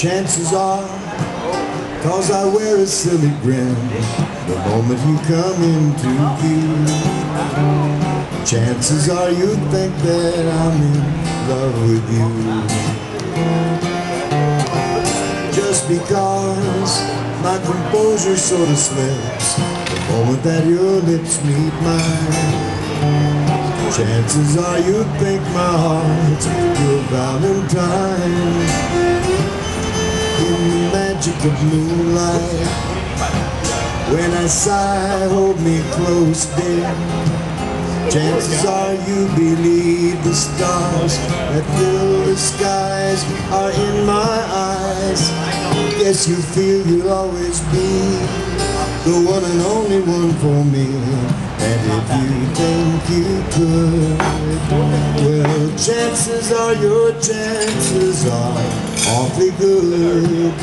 Chances are, 'cause I wear a silly grin the moment you come into view. Chances are you think that I'm in love with you. Just because my composure sort of slips the moment that your lips meet mine. Chances are you think my heart's your valentine. In the magic of moonlight, when I sigh, hold me close, dear. Chances are you believe the stars that fill the skies are in my eyes. Yes, you feel you'll always be the one and only one for me. And if you think you could, well, chances are your chances are awfully good.